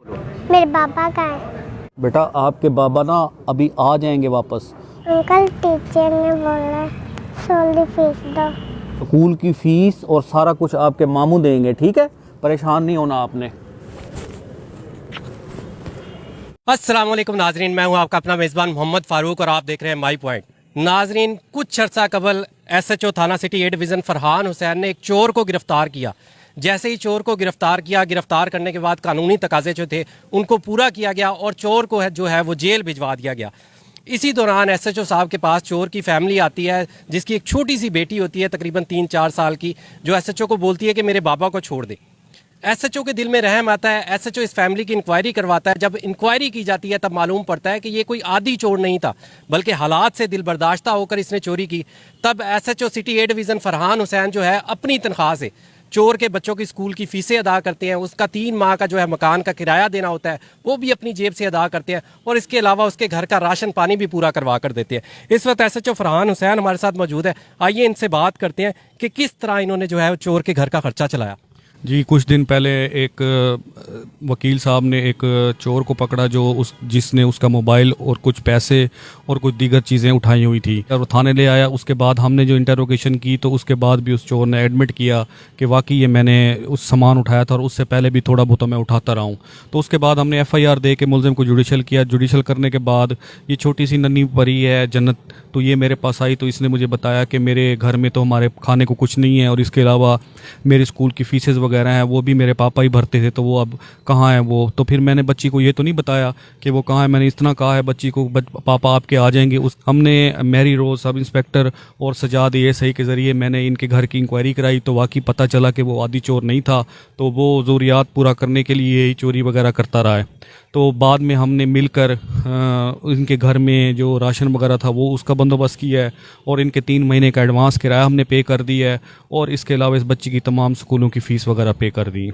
मेरे पापा का है। बेटा आपके बाबा ना अभी आ जाएंगे वापस। अंकल टीचर ने बोला स्कूल फीस दो। स्कूल की फीस और सारा कुछ आपके मामू देंगे, ठीक है, परेशान नहीं होना आपने। अस्सलाम वालेकुम नाजरीन, मैं हूं आपका अपना मेज़बान मोहम्मद फ़ारूक और आप देख रहे हैं माई पॉइंट। नाजरीन, कुछ अर्सा कबल SHO थाना सिटी ए डिवीज़न फरहान हुसैन ने एक चोर को गिरफ्तार किया। जैसे ही चोर को गिरफ्तार किया, गिरफ्तार करने के बाद कानूनी तकाजे जो थे उनको पूरा किया गया और चोर को जो है वो जेल भिजवा दिया गया। इसी दौरान SHO साहब के पास चोर की फैमिली आती है जिसकी एक छोटी सी बेटी होती है तकरीबन 3-4 साल की, जो SHO को बोलती है कि मेरे बाबा को छोड़ दे। SHO के दिल में रहम आता है। SHO इस फैमिली की इंक्वायरी करवाता है। जब इंक्वायरी की जाती है तब मालूम पड़ता है कि ये कोई आदी चोर नहीं था, बल्कि हालात से दिल बर्दाश्ता होकर इसने चोरी की। तब SHO सिटी ए डिवीज़न फरहान हुसैन जो है अपनी तनख्वाह से चोर के बच्चों की स्कूल की फ़ीसें अदा करते हैं। उसका 3 माह का जो है मकान का किराया देना होता है वो भी अपनी जेब से अदा करते हैं और इसके अलावा उसके घर का राशन पानी भी पूरा करवा कर देते हैं। इस वक्त SHO फरहान हुसैन हमारे साथ मौजूद है। आइए इनसे बात करते हैं कि किस तरह इन्होंने जो है चोर के घर का खर्चा चलाया। जी, कुछ दिन पहले एक वकील साहब ने एक चोर को पकड़ा जो जिसने उसका मोबाइल और कुछ पैसे और कुछ दीगर चीज़ें उठाई हुई थी और वो थाने ले आया। उसके बाद हमने जो इंटरोगेशन की तो उसके बाद भी उस चोर ने एडमिट किया कि वाकई ये मैंने उस सामान उठाया था और उससे पहले भी थोड़ा बहुत मैं उठाता रहा हूँ। तो उसके बाद हमने FIR दे के मुलजिम को जुडिशल किया। जुडिशल करने के बाद ये छोटी सी नन्ही परी है जन्नत, तो ये मेरे पास आई तो इसने मुझे बताया कि मेरे घर में तो हमारे खाने को कुछ नहीं है और इसके अलावा मेरी स्कूल की फ़ीसेज़ वगैरह हैं वो भी मेरे पापा ही भरते थे, तो वो अब कहाँ है वो। तो फिर मैंने बच्ची को ये तो नहीं बताया कि वो कहाँ है। मैंने इतना कहा है बच्ची को पापा आपके आ जाएंगे। हमने मैरी रोज सब इंस्पेक्टर और सजाद ASI के ज़रिए मैंने इनके घर की इंक्वायरी कराई तो वाकई पता चला कि वो आदि चोर नहीं था, तो वो ज़रूरियात पूरा करने के लिए ही चोरी वगैरह करता रहा है। तो बाद में हमने मिलकर इनके घर में जो राशन वगैरह था वो उसका बंदोबस्त किया है और इनके 3 महीने का एडवांस किराया हमने पे कर दिया है और इसके अलावा इस बच्ची की तमाम स्कूलों की फ़ीस वगैरह पे कर दी।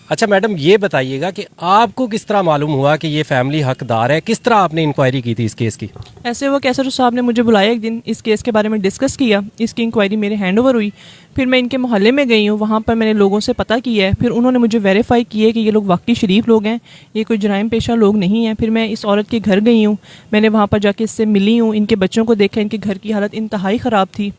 अच्छा मैडम, ये बताइएगा कि आपको किस तरह मालूम हुआ कि ये फैमिली हकदार है? किस तरह आपने इंक्वायरी की थी इस केस की? ऐसे वो SHO साहब ने मुझे बुलाया एक दिन, इस केस के बारे में डिस्कस किया। इसकी इंक्वायरी मेरे हैंड ओवर हुई। फिर मैं इनके मोहल्ले में गई हूँ, वहाँ पर मैंने लोगों से पता किया है। फिर उन्होंने मुझे वेरीफाई किया कि ये लोग वाकई शरीफ लोग हैं, ये कोई जराइम पेशा लोग नहीं हैं। फिर मैं इस औरत के घर गई हूँ, मैंने वहाँ पर जाके इससे मिली हूँ, इनके बच्चों को देखा, इनके घर की हालत इंतहाई ख़राब थी।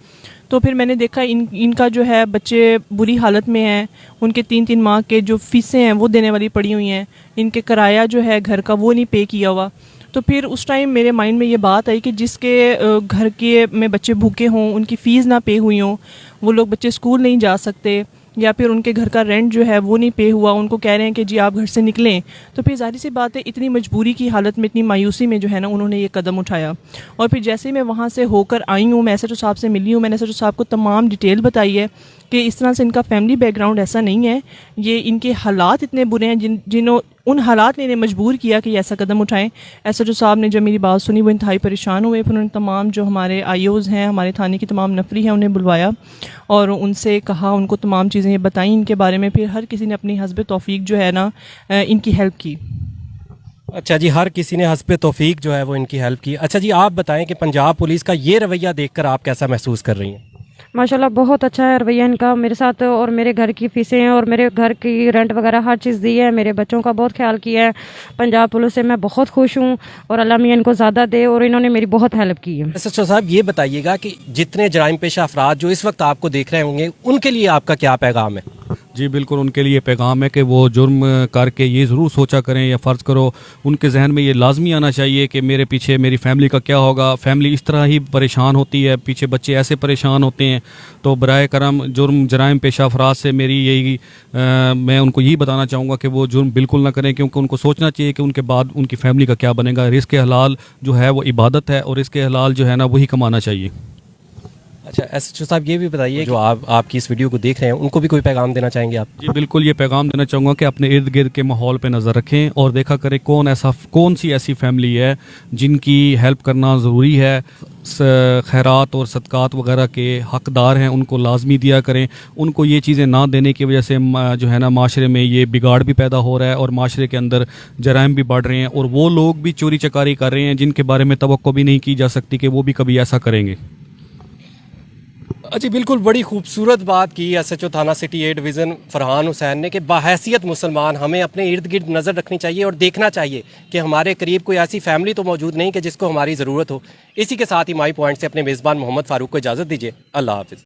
तो फिर मैंने देखा इनका जो है बच्चे बुरी हालत में हैं, उनके 3-3 माह के जो फ़ीसें हैं वो देने वाली पड़ी हुई हैं, इनके किराया जो है घर का वो नहीं पे किया हुआ। तो फिर उस टाइम मेरे माइंड में ये बात आई कि जिसके घर के में बच्चे भूखे हों, उनकी फ़ीस ना पे हुई हों, वो लोग बच्चे स्कूल नहीं जा सकते या फिर उनके घर का रेंट जो है वो नहीं पे हुआ, उनको कह रहे हैं कि जी आप घर से निकलें। तो फिर ज़ाहिर सी बात है इतनी मजबूरी की हालत में, इतनी मायूसी में जो है ना उन्होंने ये कदम उठाया। और फिर जैसे ही मैं वहाँ से होकर आई हूँ, मैं SHO साहब से मिली हूँ, मैंने SHO साहब को तमाम डिटेल बताई है कि इस तरह से इनका फैमिली बैकग्राउंड ऐसा नहीं है, ये इनके हालात इतने बुरे हैं उन हालात ने इन्हें मजबूर किया कि ऐसा कदम उठाएं। SHO साहब ने जब मेरी बात सुनी वो इंतहाई परेशान हुए। फिर उन्होंने तमाम जो हमारे IOs हैं, हमारे थाने की तमाम नफरी हैं, उन्हें बुलवाया और उनसे कहा, उनको तमाम चीज़ें ये बताई इनके बारे में। फिर हर किसी ने अपनी हस्ब तौफीक जो है ना इनकी हेल्प की। अच्छा जी, हर किसी ने हस्ब तौफीक जो है वो इनकी हेल्प की। अच्छा जी, आप बताएं कि पंजाब पुलिस का ये रवैया देखकर आप कैसा महसूस कर रही हैं? माशाल्लाह बहुत अच्छा है रवैया इनका मेरे साथ, और मेरे घर की फ़ीसें और मेरे घर की रेंट वगैरह हर चीज़ दी है, मेरे बच्चों का बहुत ख्याल किया है। पंजाब पुलिस से मैं बहुत खुश हूँ और अल्लाह मियां इनको ज़्यादा दे, और इन्होंने मेरी बहुत हेल्प की है। SHO साहब, ये बताइएगा कि जितने जराइम पेशा अफराद जो इस वक्त आपको देख रहे होंगे उनके लिए आपका क्या पैगाम है? जी बिल्कुल, उनके लिए पैगाम है कि वो जुर्म करके ये ज़रूर सोचा करें या फ़र्ज़ करो उनके जहन में ये लाजमी आना चाहिए कि मेरे पीछे मेरी फैमिली का क्या होगा। फैमिली इस तरह ही परेशान होती है, पीछे बच्चे ऐसे परेशान होते हैं। तो बराए करम जराइम पेशा अफराद से मेरी यही मैं उनको यही बताना चाहूँगा कि वो जुर्म बिल्कुल ना करें, क्योंकि उनको सोचना चाहिए कि उनके बाद उनकी फैमिली का क्या बनेगा। रिज़्क़ हलाल जो है वो इबादत है और रिज़्क़ हलाल जो है ना वही कमाना चाहिए। अच्छा SHO साहब, ये भी बताइए जो आपकी इस वीडियो को देख रहे हैं उनको भी कोई पैगाम देना चाहेंगे आप? जी बिल्कुल, ये पैगाम देना चाहूँगा कि अपने इर्द गिर्द के माहौल पे नज़र रखें और देखा करें कौन सी ऐसी फैमिली है जिनकी हेल्प करना ज़रूरी है। खैरात और सदक़ात वगैरह के हकदार हैं, उनको लाजमी दिया करें। उनको ये चीज़ें ना देने की वजह से जो है ना माशरे में ये बिगाड़ भी पैदा हो रहा है और माशरे के अंदर जराइम भी बढ़ रहे हैं और वो लोग भी चोरी चकारी कर रहे हैं जिनके बारे में तवक्को भी नहीं की जा सकती कि वो भी कभी ऐसा करेंगे। जी बिल्कुल, बड़ी खूबसूरत बात की SHO थाना सिटी ए डिवीज़न फरहान हुसैन ने कि बाहैसियत मुसलमान हमें अपने इर्द गिर्द नज़र रखनी चाहिए और देखना चाहिए कि हमारे करीब कोई ऐसी फैमिली तो मौजूद नहीं कि जिसको हमारी ज़रूरत हो। इसी के साथ ही माई पॉइंट से अपने मेज़बान मोहम्मद फ़ारूक को इजाज़त दीजिए। अल्लाह हाफ़िज़।